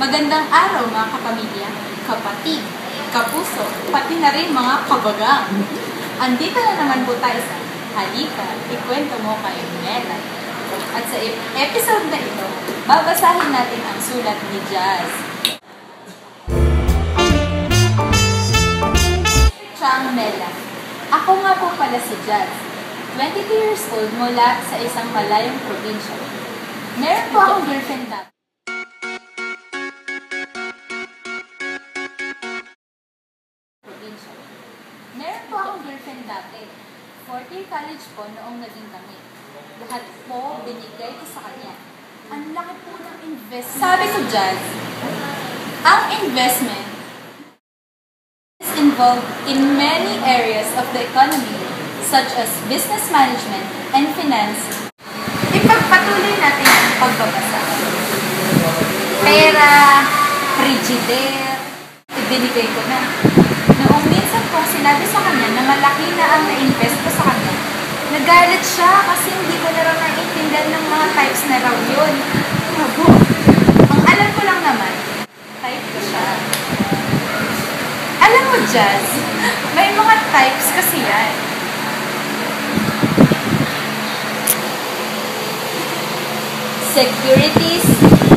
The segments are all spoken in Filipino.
Magandang araw mga kapamilya, kapatid, kapuso, pati na rin mga kabagang. Andito na naman po tayo sa Halika, Ikwento Mo kay Mela. At sa episode na ito, babasahin natin ang sulat ni Jazz. Chang Mela. Ako nga po pala si Jazz, 22 years old mula sa isang malayong probinsya. Meron po akong girlfriend dati. Meron po akong girlfriend dati. 4th college po noong naging kami. Lahat po binigay ko sa kanya. Ang laki po ng investment. Sabi ko, Jazz, ang investment is involved in many areas of the economy, such as business management and finance. Ipagpatuloy natin ang pagbabasa. Pera, frigidaire, ibinigay ko na. Noong minsan po sinabi sa kanya na malaki na ang na-invest ko sa kanya, nagalit siya kasi hindi ko na raw naiintindihan ng mga types na raw yun. Abo. Ang alam ko lang naman, type ko siya. Alam mo, Jazz, may mga types kasi yan. Securities,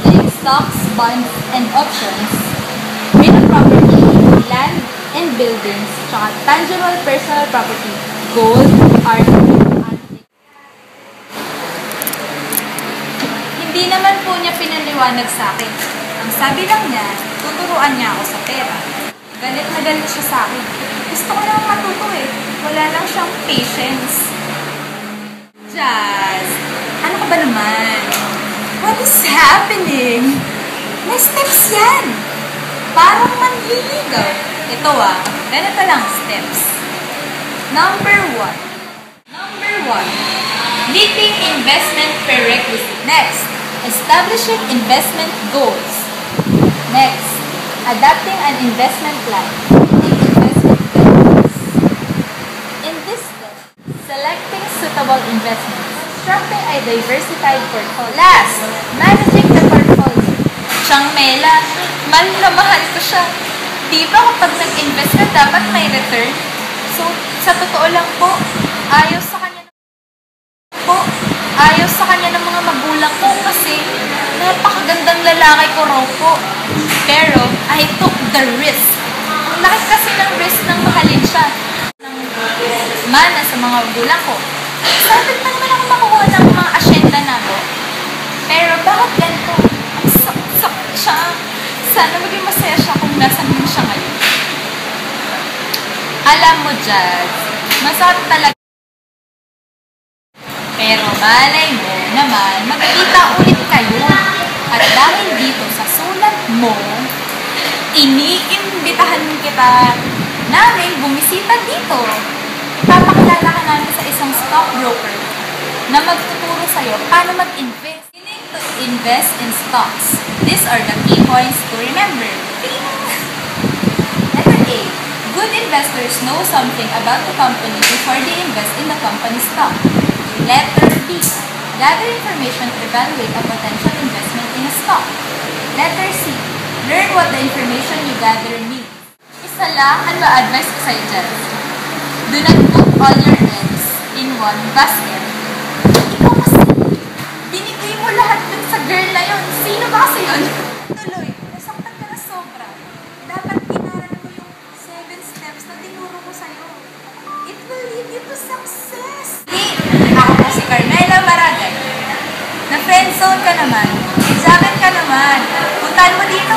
like stocks, bonds, and options, real property, land, and buildings, tsaka tangible personal property, gold, art, antique. Hindi naman po niya pinaliwanag sa akin. Ang sabi lang niya, tuturuan niya ako sa pera. Galit na galit siya sa akin. Gusto ko lang matuto eh. Wala lang siyang patience. Jazz, ano ka ba naman? What is happening? May steps yan. Parang manliligaw. Ito ganito lang steps. Number 1. Meeting investment prerequisite. Next, establishing investment goals. Next, adapting an investment plan. Investment goals. In this step, selecting suitable investments. Constructing a diversified portfolio. Last, managing the portfolio. Chang Mela, mahal na mahal ko siya. Di ba kapag nag-invest ka, dapat may return? So, sa totoo lang po, ayaw sa kanya ng mga magulang ko kasi napakagandang lalaki ko raw po. Pero, I took the risk. Ang laki kasi ng risk ng mahalin siya. Ng mana sa mga magulang ko. Sabi pa naman ako makukuha ng mga asyenda na ko. Pero, bakit ganito? Ang sakit siya. Sana maging masaya siya kung nasan mo siya ngayon. Alam mo, Jazz, masakit talaga. Pero malay mo naman, magkita ulit kayo. At dahil dito sa sulat mo, iniimbitahan kita namin bumisita dito. Ipapakilala ka namin sa isang stockbroker na magtuturo sa'yo paano mag-invest. To invest in stocks. These are the key points to remember. Letter A. Good investors know something about the company before they invest in the company's stock. Letter B. Gather information to evaluate a potential investment in a stock. Letter C. Learn what the information you gather means. Isa lang ang ma-advise ko sa'yo, Jazz. Do not put all your eggs in one basket. Ikaw kasi, binigay mo lahat dun sa girl na yun. Sino ba kasi yun? Tuloy, nasaktan ka na sobra. Dapat inaral mo yung 7 steps na tinuro ko sa'yo. It will lead you to success. Ako po si Carmela Maragay. Na friendzone ka naman. Examen ka naman. Puntahan mo dito